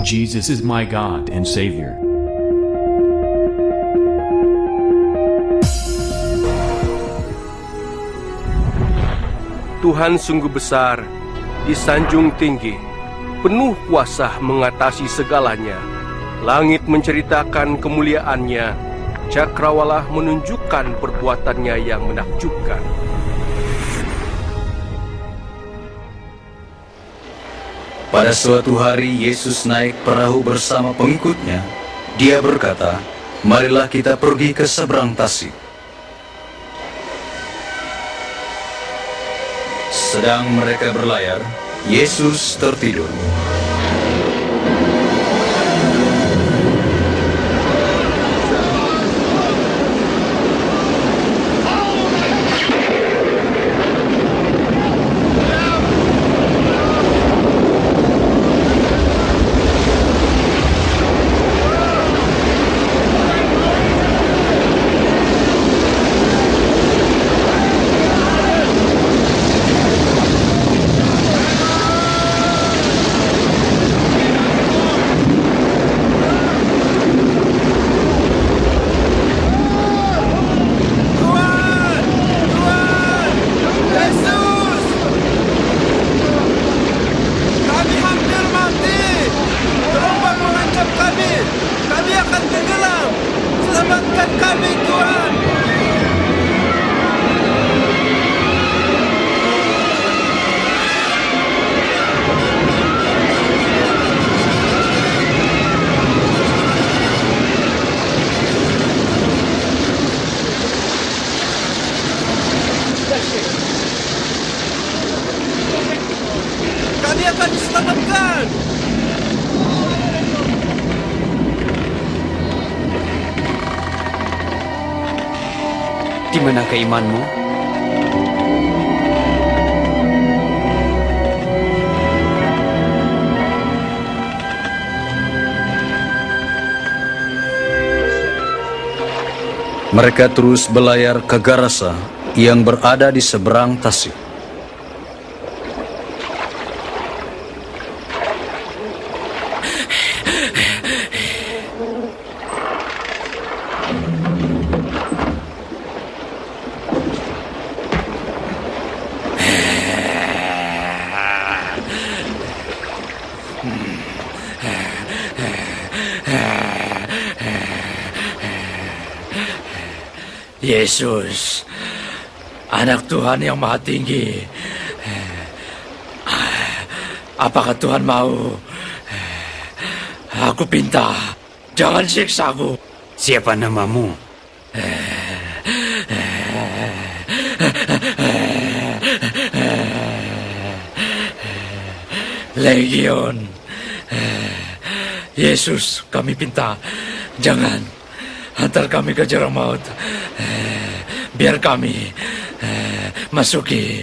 Jesus is my God and Savior. Tuhan sungguh besar, disanjung tinggi, penuh kuasa mengatasi segalanya. Langit menceritakan kemuliaannya, cakrawala menunjukkan perbuatannya yang menakjubkan. Pada suatu hari Yesus naik perahu bersama pengikutnya. Dia berkata, "Marilah kita pergi ke seberang tasik." Sedang mereka berlayar, Yesus tertidur. Kami akan diselamatkan. Di mana keimanmu? Mereka terus berlayar ke Garasa yang berada di seberang tasik. Yesus, Anak Tuhan yang Maha Tinggi, apakah Tuhan mau? Aku pinta, jangan siksaku. Siapa namamu? Legion. Yesus, kami pinta, jangan hantar kami ke jurang maut. Biar kami masuki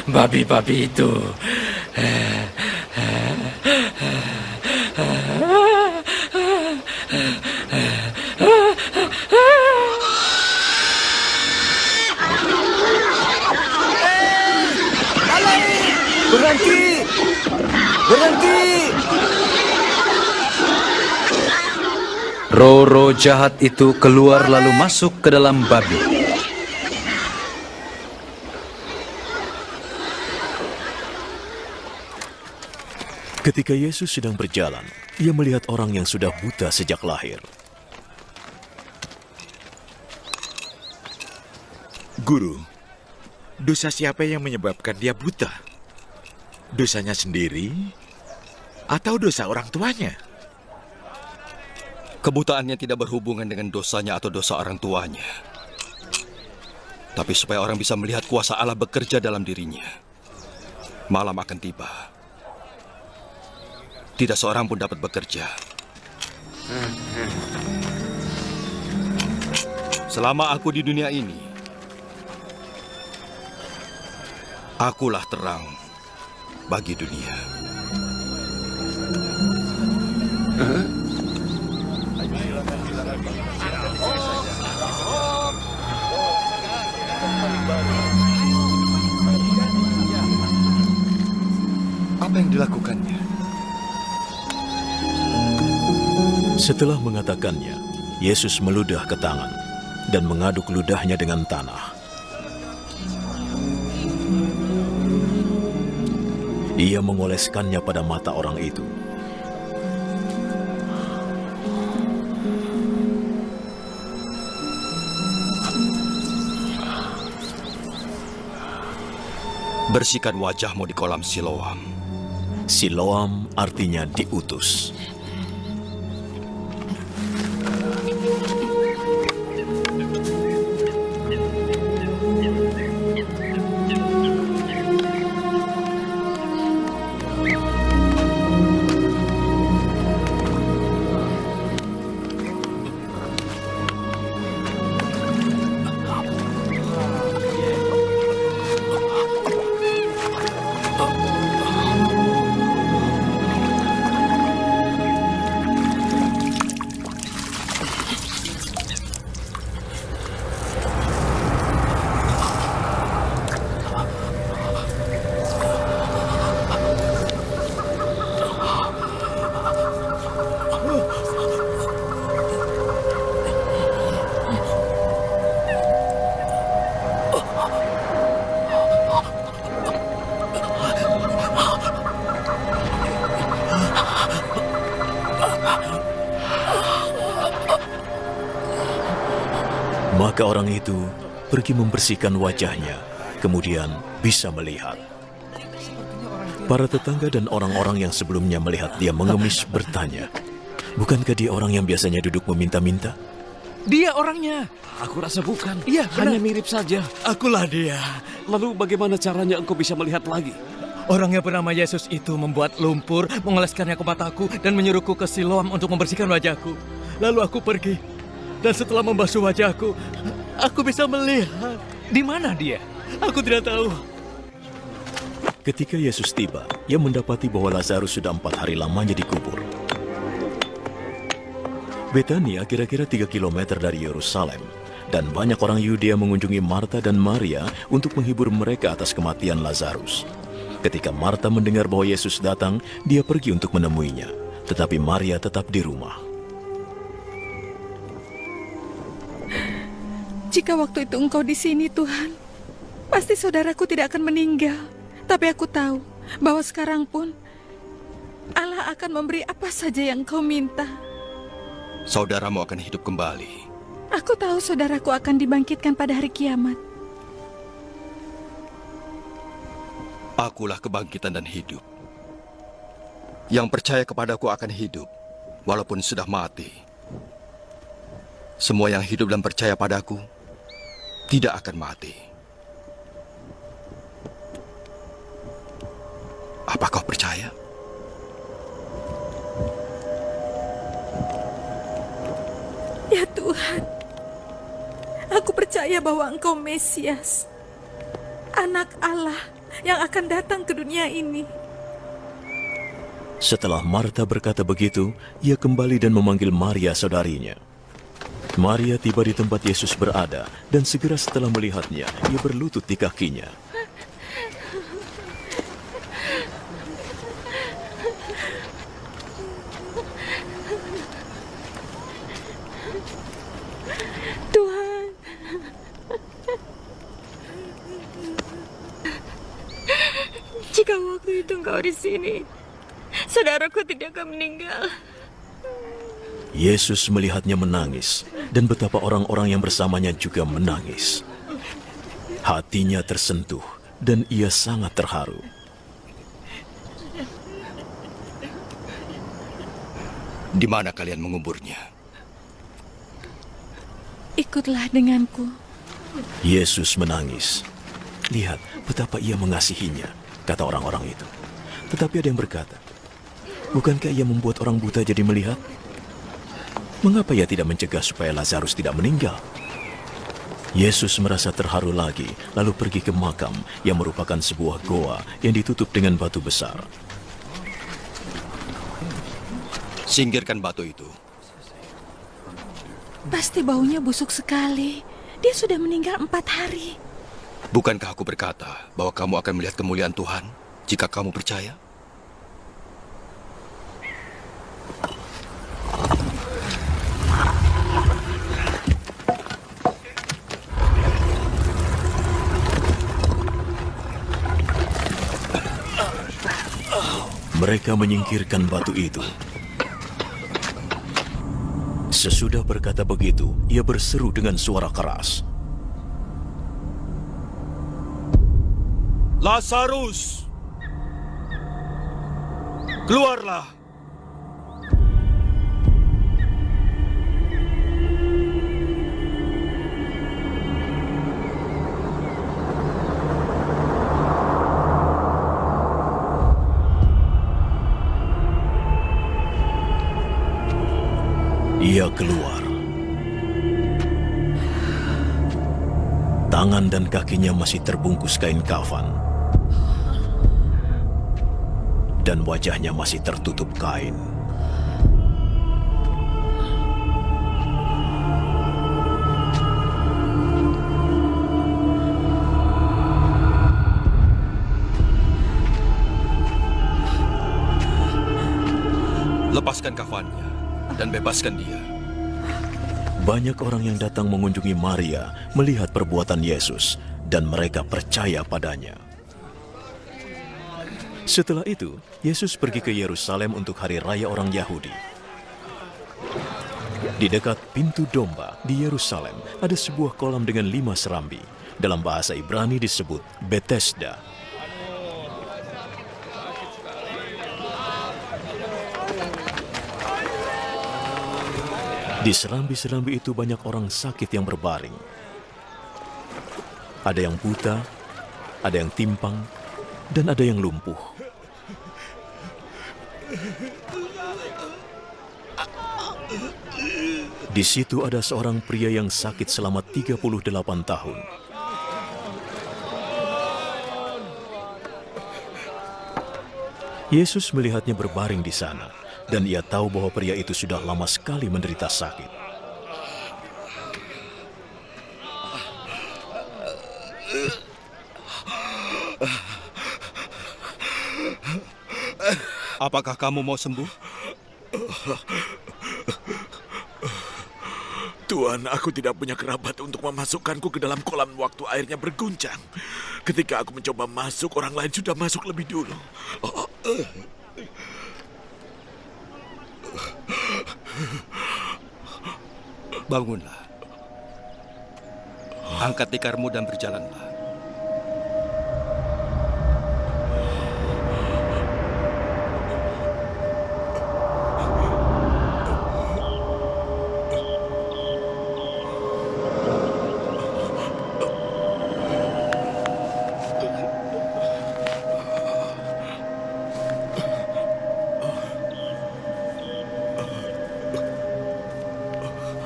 babi-babi itu. Berhenti! Berhenti! Roh-roh jahat itu keluar lalu masuk ke dalam babi. Ketika Yesus sedang berjalan, ia melihat orang yang sudah buta sejak lahir. Guru, dosa siapa yang menyebabkan dia buta? Dosanya sendiri atau dosa orang tuanya? Kebutaannya tidak berhubungan dengan dosanya atau dosa orang tuanya. Tapi supaya orang bisa melihat kuasa Allah bekerja dalam dirinya. Malam akan tiba. Tidak seorang pun dapat bekerja. Selama aku di dunia ini, akulah terang bagi dunia. Apa yang dilakukannya? Setelah mengatakannya, Yesus meludah ke tangan dan mengaduk ludahnya dengan tanah. Ia mengoleskannya pada mata orang itu. Bersihkan wajahmu di kolam Siloam. Siloam artinya diutus. Maka orang itu pergi membersihkan wajahnya, kemudian bisa melihat. Para tetangga dan orang-orang yang sebelumnya melihat dia mengemis bertanya, "Bukankah dia orang yang biasanya duduk meminta-minta?" Dia orangnya. Aku rasa bukan. Iya, hanya benar. mirip saja. Akulah dia. Lalu bagaimana caranya engkau bisa melihat lagi? Orang yang bernama Yesus itu membuat lumpur, mengoleskannya ke mataku, dan menyuruhku ke Siloam untuk membersihkan wajahku. Lalu aku pergi. Dan setelah membasuh wajahku, aku bisa melihat. Di mana dia? Aku tidak tahu. Ketika Yesus tiba, ia mendapati bahwa Lazarus sudah 4 hari lamanya dikubur. Betania kira-kira 3 kilometer dari Yerusalem, dan banyak orang Yudea mengunjungi Marta dan Maria untuk menghibur mereka atas kematian Lazarus. Ketika Marta mendengar bahwa Yesus datang, dia pergi untuk menemuinya, tetapi Maria tetap di rumah. Jika waktu itu engkau di sini, Tuhan, pasti saudaraku tidak akan meninggal. Tapi aku tahu bahwa sekarang pun Allah akan memberi apa saja yang kau minta. Saudaramu akan hidup kembali. Aku tahu saudaraku akan dibangkitkan pada hari kiamat. Akulah kebangkitan dan hidup. Yang percaya kepadaku akan hidup, walaupun sudah mati. Semua yang hidup dan percaya padaku tidak akan mati. Apa kau percaya? Ya Tuhan, aku percaya bahwa Engkau Mesias, Anak Allah yang akan datang ke dunia ini. Setelah Marta berkata begitu, ia kembali dan memanggil Maria saudarinya. Maria tiba di tempat Yesus berada, dan segera setelah melihatnya, ia berlutut di kakinya. Tuhan, jika waktu itu Engkau di sini, saudaraku tidak akan meninggal. Yesus melihatnya menangis, dan betapa orang-orang yang bersamanya juga menangis. Hatinya tersentuh, dan ia sangat terharu. Di mana kalian menguburnya? Ikutlah denganku. Yesus menangis. Lihat betapa ia mengasihinya, kata orang-orang itu. Tetapi ada yang berkata, bukankah ia membuat orang buta jadi melihat? Mengapa ia tidak mencegah supaya Lazarus tidak meninggal? Yesus merasa terharu lagi, lalu pergi ke makam yang merupakan sebuah goa yang ditutup dengan batu besar. Singkirkan batu itu. Pasti baunya busuk sekali. Dia sudah meninggal 4 hari. Bukankah aku berkata bahwa kamu akan melihat kemuliaan Tuhan jika kamu percaya? Mereka menyingkirkan batu itu. Sesudah berkata begitu, ia berseru dengan suara keras. Lazarus, keluarlah. Ia keluar. Tangan dan kakinya masih terbungkus kain kafan. Dan wajahnya masih tertutup kain. Lepaskan kafannya dan bebaskan dia. Banyak orang yang datang mengunjungi Maria melihat perbuatan Yesus dan mereka percaya padanya. Setelah itu, Yesus pergi ke Yerusalem untuk hari raya orang Yahudi. Di dekat pintu domba di Yerusalem ada sebuah kolam dengan 5 serambi. Dalam bahasa Ibrani disebut Bethesda. Di serambi-serambi itu banyak orang sakit yang berbaring. Ada yang buta, ada yang timpang, dan ada yang lumpuh. Di situ ada seorang pria yang sakit selama 38 tahun. Yesus melihatnya berbaring di sana, dan ia tahu bahwa pria itu sudah lama sekali menderita sakit. Apakah kamu mau sembuh? Tuhan, aku tidak punya kerabat untuk memasukkanku ke dalam kolam waktu airnya berguncang. Ketika aku mencoba masuk, orang lain sudah masuk lebih dulu. Bangunlah. Angkat tikarmu dan berjalanlah.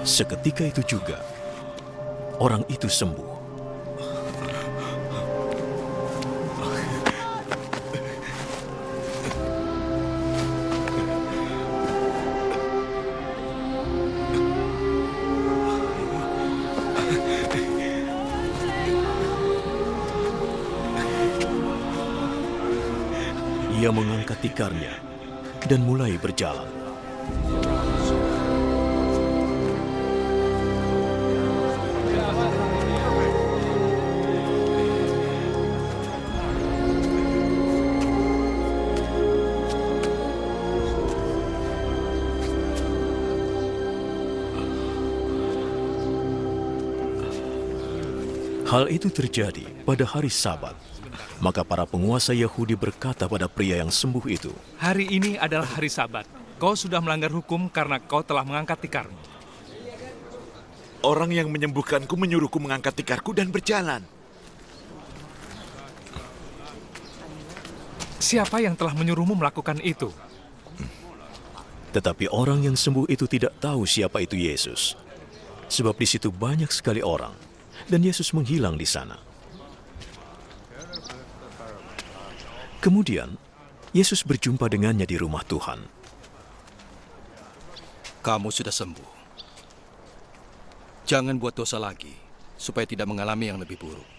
Seketika itu juga, orang itu sembuh. Ia mengangkat tikarnya dan mulai berjalan. Hal itu terjadi pada hari Sabat. Maka para penguasa Yahudi berkata pada pria yang sembuh itu, "Hari ini adalah hari Sabat. Kau sudah melanggar hukum karena kau telah mengangkat tikarmu." Orang yang menyembuhkanku menyuruhku mengangkat tikarku dan berjalan. Siapa yang telah menyuruhmu melakukan itu? Tetapi orang yang sembuh itu tidak tahu siapa itu Yesus. Sebab di situ banyak sekali orang. Dan Yesus menghilang di sana. Kemudian, Yesus berjumpa dengannya di rumah Tuhan. Kamu sudah sembuh. Jangan buat dosa lagi, supaya tidak mengalami yang lebih buruk.